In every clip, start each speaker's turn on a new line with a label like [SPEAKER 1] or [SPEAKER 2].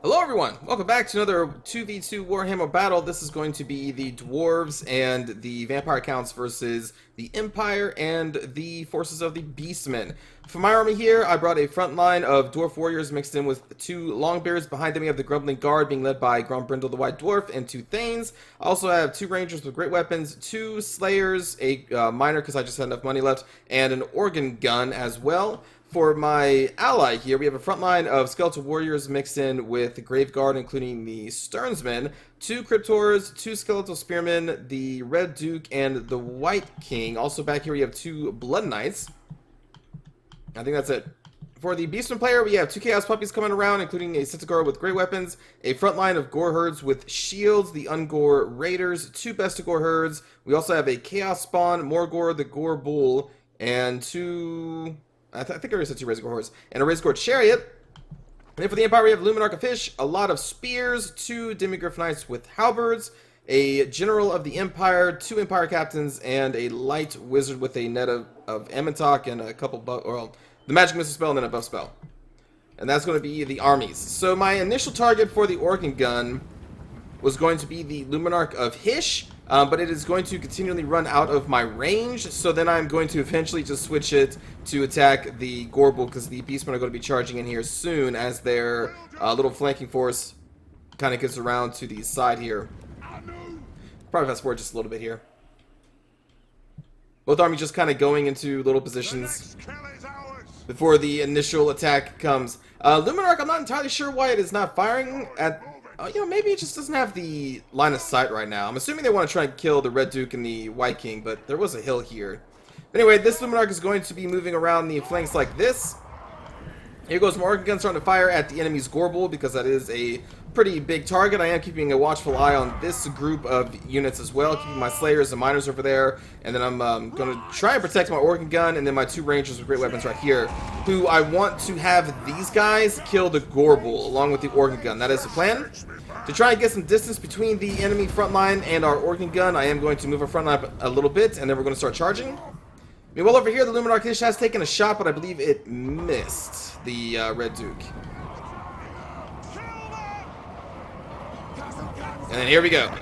[SPEAKER 1] Hello everyone! Welcome back to another 2v2 Warhammer battle. This is going to be the Dwarves and the Vampire Counts versus the Empire and the forces of the Beastmen. For my army here, I brought a front line of Dwarf Warriors mixed in with two Longbeards. Behind them we have the Grumbling Guard being led by Grombrindal the White Dwarf and two Thanes. I also have two Rangers with great weapons, two Slayers, a Miner because I just had enough money left, and an Organ Gun as well. For my ally here, we have a front line of Skeletal Warriors mixed in with the Grave Guard, including the Sternsmen, two Cryptors, two Skeletal Spearmen, the Red Duke, and the White King. Also back here we have two Blood Knights. I think that's it. For the Beastman player, we have two Chaos Puppies coming around, including a Centaur with great weapons, a front line of Gore Herds with shields, the Ungore Raiders, two Bestigore Herds. We also have a Chaos Spawn, Morgor, the Gore Bull, and two... I think I already said two Razor Horse, and a Razor Chariot. And then for the Empire, we have Luminarch of Fish, a lot of spears, two Demigryph Knights with halberds, a General of the Empire, two Empire Captains, and a Light Wizard with a net of Emmentalk and a couple the Magic Missile spell and then a buff spell. And that's going to be the armies. So my initial target for the Organ Gun was going to be the Luminarch of Hish, but it is going to continually run out of my range, so then I'm going to eventually just switch it to attack the Gorble, because the Beastmen are going to be charging in here soon as their little flanking force kind of gets around to the side here. Probably fast forward just a little bit here. Both armies just kind of going into little positions before the initial attack comes. Luminarch, I'm not entirely sure why it is not firing at... you know, maybe it just doesn't have the line of sight right now. I'm assuming they want to try and kill the Red Duke and the White King, but there was a hill here. Anyway, this Luminarch is going to be moving around the flanks like this. Here goes my Organ Gun starting to fire at the enemy's Gorble, because that is a pretty big target. I am keeping a watchful eye on this group of units as well, keeping my Slayers and Miners over there, and then I'm going to try and protect my Organ Gun, and then my two Rangers with great weapons right here, who I want to have these guys kill the Gorble along with the Organ Gun. That is the plan. To try and get some distance between the enemy front line and our Organ Gun, I am going to move our front line up a little bit, and then we're going to start charging. Meanwhile, over here, the Luminarch Hish has taken a shot, but I believe it missed the Red Duke. And then here we go.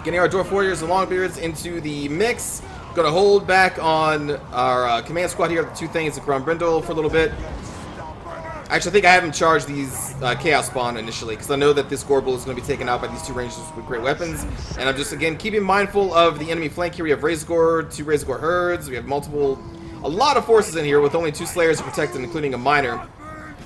[SPEAKER 1] Getting our Dwarf Warriors and Longbeards into the mix. Going to hold back on our command squad here, the two things at Grombrindal for a little bit. Actually, I think I haven't charged these Chaos Spawn initially, because I know that this Gorble is going to be taken out by these two Rangers with great weapons. And I'm just, again, keeping mindful of the enemy flank here. We have Razor, two Razor Herds. We have a lot of forces in here with only two Slayers to protect them, including a Miner.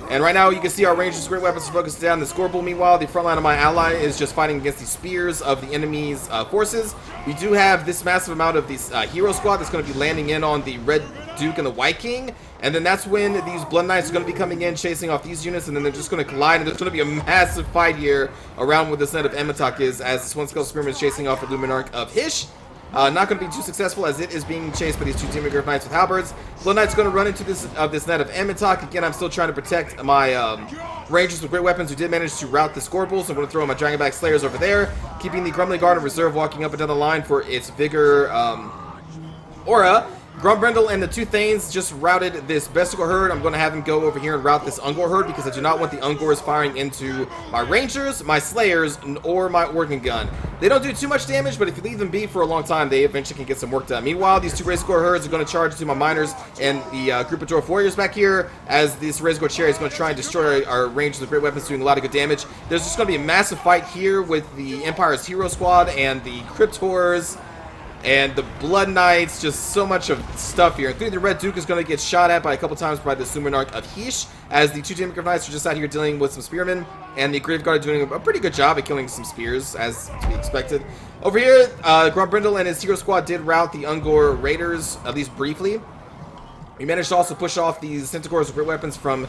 [SPEAKER 1] And right now, you can see our Rangers with great weapons are focused down this Gorble. Meanwhile, the front line of my ally is just fighting against the spears of the enemy's forces. We do have this massive amount of this hero squad that's going to be landing in on the Red Duke and the White King. And then that's when these Blood Knights are going to be coming in, chasing off these units, and then they're just going to collide, and there's going to be a massive fight here around where this net of Emmentalk is, as this one Skeletal Spearman is chasing off the Luminarch of Hish. Not going to be too successful, as it is being chased by these two Demigryph Knights with halberds. Blood Knight's going to run into this net of Emmentalk. Again, I'm still trying to protect my Rangers with great weapons who did manage to rout the Scorble, so I'm going to throw my Dragonback Slayers over there, keeping the Grumbling Guard in reserve, walking up and down the line for its vigor aura. Grombrindal and the two Thanes just routed this Bestigore Herd. I'm going to have them go over here and rout this Ungore Herd, because I do not want the Ungores firing into my Rangers, my Slayers, or my Organ Gun. They don't do too much damage, but if you leave them be for a long time, they eventually can get some work done. Meanwhile, these two Razor Herds are going to charge into my Miners and the group of Dwarf Warriors back here, as this Razor Chariot is going to try and destroy our Rangers with great weapons, doing a lot of good damage. There's just going to be a massive fight here with the Empire's Hero Squad and the Cryptors and the Blood Knights. Just so much of stuff here, including the Red Duke is going to get shot at by a couple times by the Luminarch of Hish, as the two Demigryph Knights are just out here dealing with some Spearmen, and the Grave Guard are doing a pretty good job at killing some spears, as to be expected. Over here, Grombrindal and his Hero Squad did rout the Ungore Raiders, at least briefly. We managed to also push off these Centaurs with great weapons from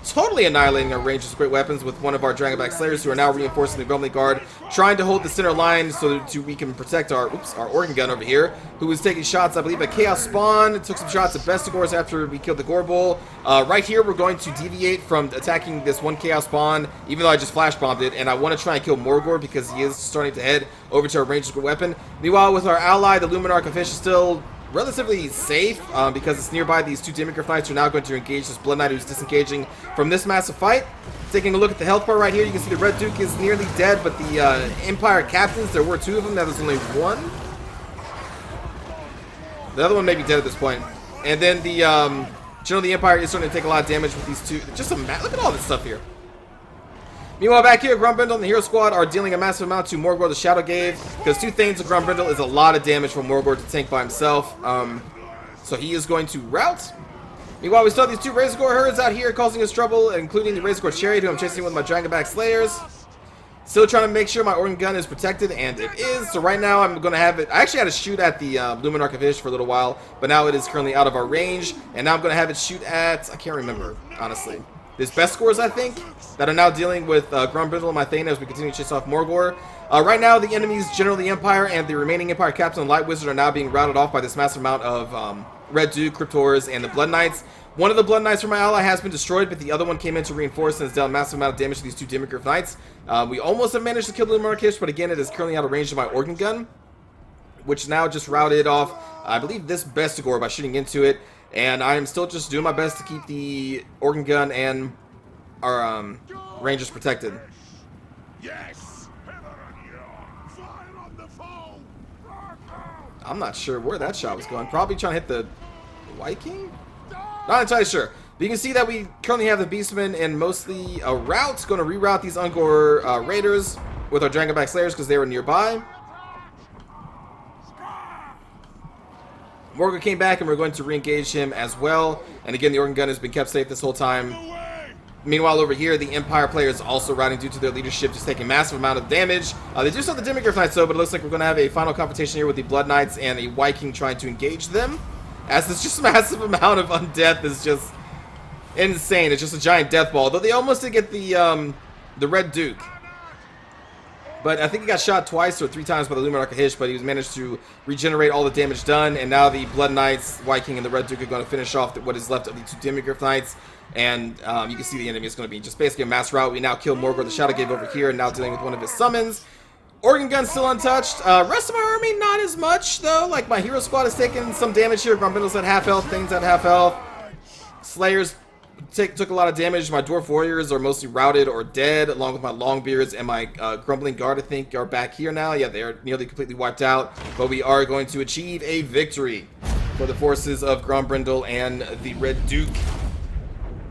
[SPEAKER 1] totally annihilating our Rangers with great weapons with one of our Dragonback Slayers, who are now reinforcing the Grumbling Guard, trying to hold the center line so that we can protect our Organ Gun over here, who was taking shots, I believe, at Chaos Spawn. Took some shots at Bestigores after we killed the Gorble. Right here, we're going to deviate from attacking this one Chaos Spawn, even though I just flash bombed it, and I want to try and kill Morgor, because he is starting to head over to our Rangers with weapon. Meanwhile, with our ally, the Luminarch of Fish, is still relatively safe because it's nearby. These two Demigryph Knights are now going to engage this Blood Knight who's disengaging from this massive fight. Taking a look at the health bar right here, you can see the Red Duke is nearly dead, but the Empire Captains, there were two of them, now there's only one. The other one may be dead at this point. And then the General of the Empire is starting to take a lot of damage with these two. Just look at all this stuff here. Meanwhile, back here, Grombrindal and the Hero Squad are dealing a massive amount to Morgor the Shadow Gave, because two things of Grombrindal is a lot of damage for Morgor to tank by himself. So he is going to rout. Meanwhile, we still have these two Razorgore herds out here causing us trouble, including the Razorgore Chariot, who I'm chasing with my Dragonback Slayers. Still trying to make sure my Organ Gun is protected, and it is. So right now, I'm going to have it. I actually had to shoot at the Luminarch of Ish for a little while, but now it is currently out of our range, and now I'm going to have it shoot at, I can't remember, honestly. There's best scores, I think, that are now dealing with Grombrindal and my Thane as we continue to chase off Morgor. Right now, the enemies, General of the Empire, and the remaining Empire Captain and Light Wizard are now being routed off by this massive amount of Red Duke, Cryptors, and the Blood Knights. One of the Blood Knights from my ally has been destroyed, but the other one came in to reinforce and has dealt a massive amount of damage to these two Demigryph Knights. We almost have managed to kill the Luminarch, but again, it is currently out of range of my Organ Gun, which now just routed off, I believe, this Bestigor by shooting into it. And I am still just doing my best to keep the Organ Gun and our Rangers protected.
[SPEAKER 2] Yes.
[SPEAKER 1] I'm not sure where that shot was going. Probably trying to hit the Viking? Not entirely sure. But you can see that we currently have the Beastmen and mostly a route. Going to reroute these Ungor Raiders with our Dragonback Slayers because they were nearby. Morgor came back and we're going to re-engage him as well. And again, the Organ Gun has been kept safe this whole time. Meanwhile, over here, the Empire players also routing due to their leadership, just taking massive amount of damage. They do still have the Demigryph Knights, though, but it looks like we're going to have a final confrontation here with the Blood Knights and a Viking trying to engage them. As this just massive amount of undeath is just insane. It's just a giant death ball. Though they almost did get the Red Duke. But I think he got shot twice or three times by the Luminarch of Hish, but he was managed to regenerate all the damage done. And now the Blood Knights, Viking, and the Red Duke are going to finish off what is left of the two Demigryph Knights. And you can see the enemy is going to be just basically a mass rout. We now kill Morgor the Shadow Gave over here, and now dealing with one of his summons. Organ Gun still untouched. Rest of my army, not as much, though. Like, my Hero Squad has taken some damage here. Grombrindal's at half health, Thane's at half health. Slayers took a lot of damage. My Dwarf Warriors are mostly routed or dead, along with my Longbeards and my Grumbling Guard, I think, are back here now. Yeah, they are nearly completely wiped out. But we are going to achieve a victory for the forces of Grombrindal and the Red Duke.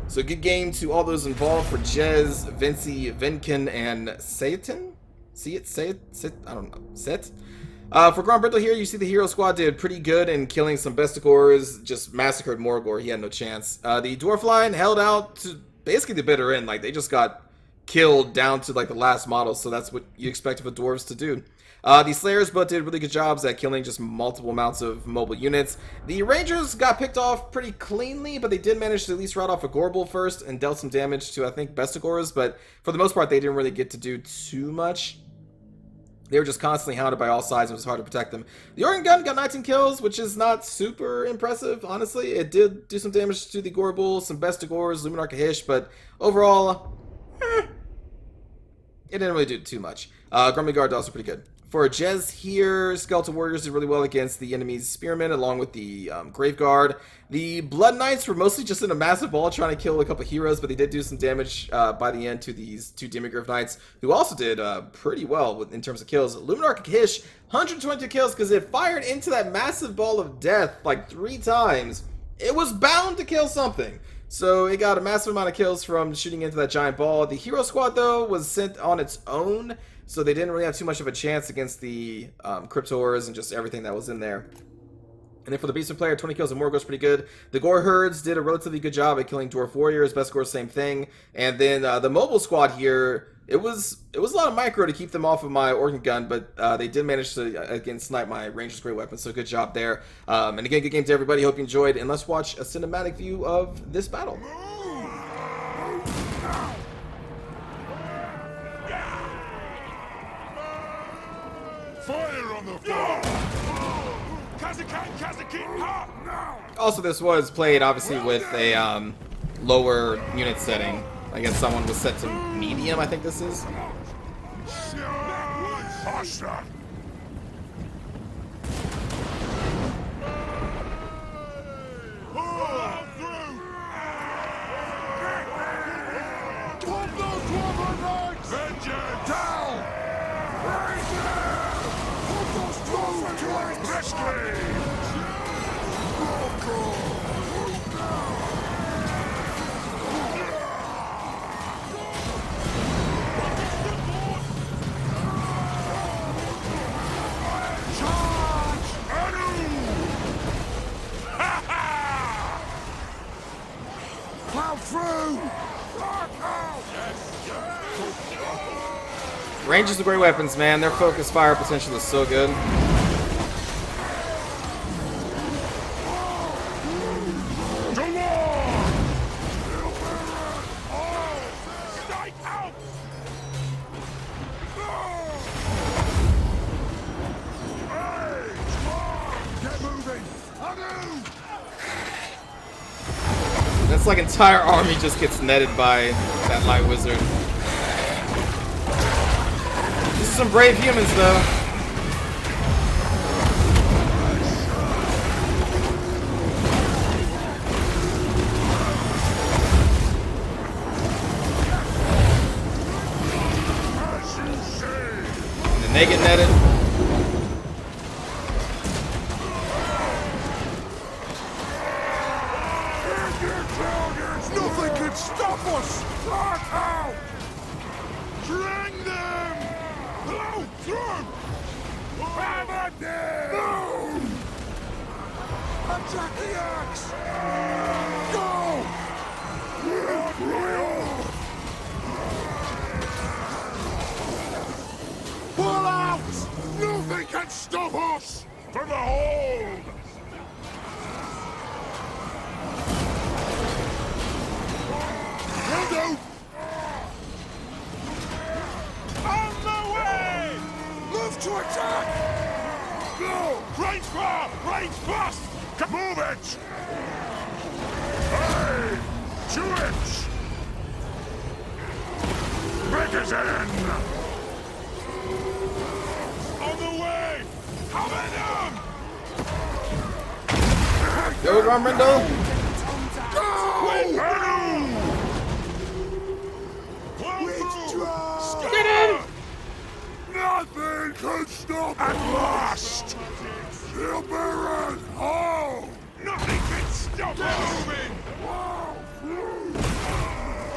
[SPEAKER 1] So good game to all those involved for Jez, Vinci, Vinkin, and Satan? I don't know. Set? For Grombrindal here, you see the Hero Squad did pretty good in killing some Bestigors, just massacred Morgor. He had no chance. The Dwarf line held out to basically the bitter end. Like, they just got killed down to, like, the last model, so that's what you expect of the Dwarves to do. The Slayers both did really good jobs at killing just multiple amounts of mobile units. The Rangers got picked off pretty cleanly, but they did manage to at least rout off a Gorbel first and dealt some damage to, I think, Bestigors, but for the most part, they didn't really get to do too much. They were just constantly hounded by all sides. It was hard to protect them. The Organ Gun got 19 kills, which is not super impressive, honestly. It did do some damage to the Gorbel, some Bestigors, Luminarch of Hish, but overall, it didn't really do too much. Grumbling Guard also pretty good. For Jez here, Skeletal Warriors did really well against the enemy's Spearmen, along with the Grave Guard. The Blood Knights were mostly just in a massive ball trying to kill a couple heroes, but they did do some damage by the end to these two Demigryph Knights, who also did pretty well in terms of kills. Luminarch of Hish, 122 kills, because it fired into that massive ball of death like 3 times. It was bound to kill something. So it got a massive amount of kills from shooting into that giant ball. The Hero Squad, though, was sent on its own, so they didn't really have too much of a chance against the Cryptors and just everything that was in there. And then for the Beastman player, 20 kills and Morgor's pretty good. The Gore Herds did a relatively good job at killing Dwarf Warriors. Bestigor, same thing. And then the Mobile Squad here, it was a lot of micro to keep them off of my Organ Gun, but they did manage to, again, snipe my Ranger's great weapon, so good job there. And again, good game to everybody. Hope you enjoyed, and let's watch a cinematic view of this battle.
[SPEAKER 2] Fire on the floor!
[SPEAKER 1] Also, this was played, obviously, with a lower unit setting. I guess someone was set to medium, I think this is.
[SPEAKER 2] Vengeance! Down! Raise them! Put those trolls to our rescue!
[SPEAKER 1] Rangers are great weapons, man. Their focus fire potential is so good. That's like entire army just gets netted by that light wizard. This is some brave humans, though. And then they get netted.
[SPEAKER 2] Nothing can stop us! Lock out! Drag them! Blow through! Hammer them! No! Attack the axe! Go! Pull out! Nothing can stop us! For the hold! On the way! Move to attack! Go! Range fire! Range bust! Move it! Hey! To it! Break it in! On the way! Coming down!
[SPEAKER 1] Go, Grombrindal!
[SPEAKER 2] Go!
[SPEAKER 1] Get in!
[SPEAKER 2] Nothing can stop at last! Shield Baron! Oh! Nothing can stop us! Moving!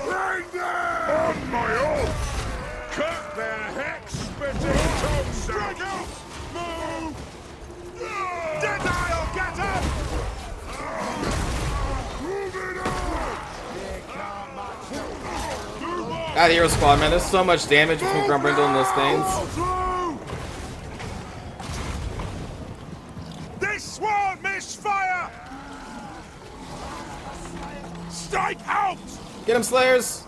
[SPEAKER 2] Bring them! On my oath! Cut their hex-spitting tongues out! Drag out! Move! Denial! Get up! Move it on!
[SPEAKER 1] God, Hero Squad, man, there's so much damage between Grombrindal and those things.
[SPEAKER 2] This won't miss fire! Strike out!
[SPEAKER 1] Get him, Slayers!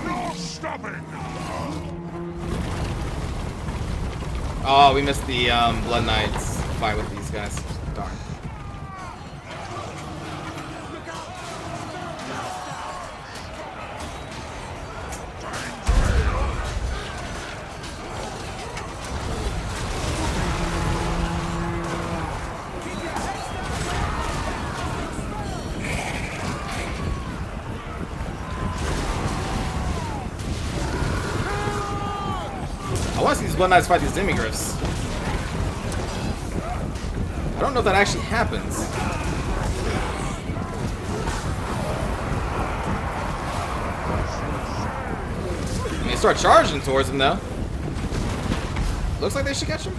[SPEAKER 2] No stopping!
[SPEAKER 1] Oh, we missed the Blood Knights fight with these guys. Darn. I want to see these Blood Knights fight these Demigriffs. I don't know if that actually happens. I mean, they start charging towards him, though. Looks like they should catch him.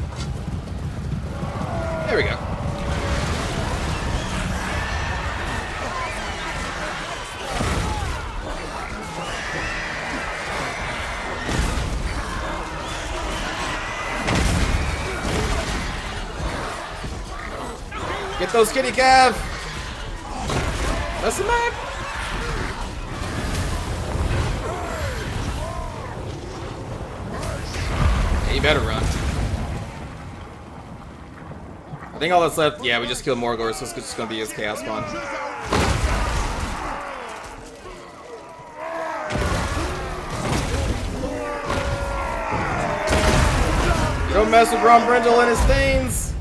[SPEAKER 1] There we go. Get those kitty Cav! That's the map! Yeah, you better run. think all that's left, yeah, we just killed Morgor, so it's just gonna be his Chaos Spawn. You don't mess with Grombrindal and his things!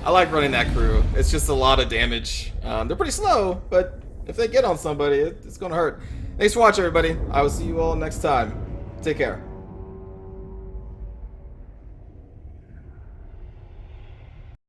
[SPEAKER 1] I like running that crew. It's just a lot of damage. They're pretty slow, but if they get on somebody, it's gonna hurt. Thanks for watching, everybody. I will see you all next time. Take care.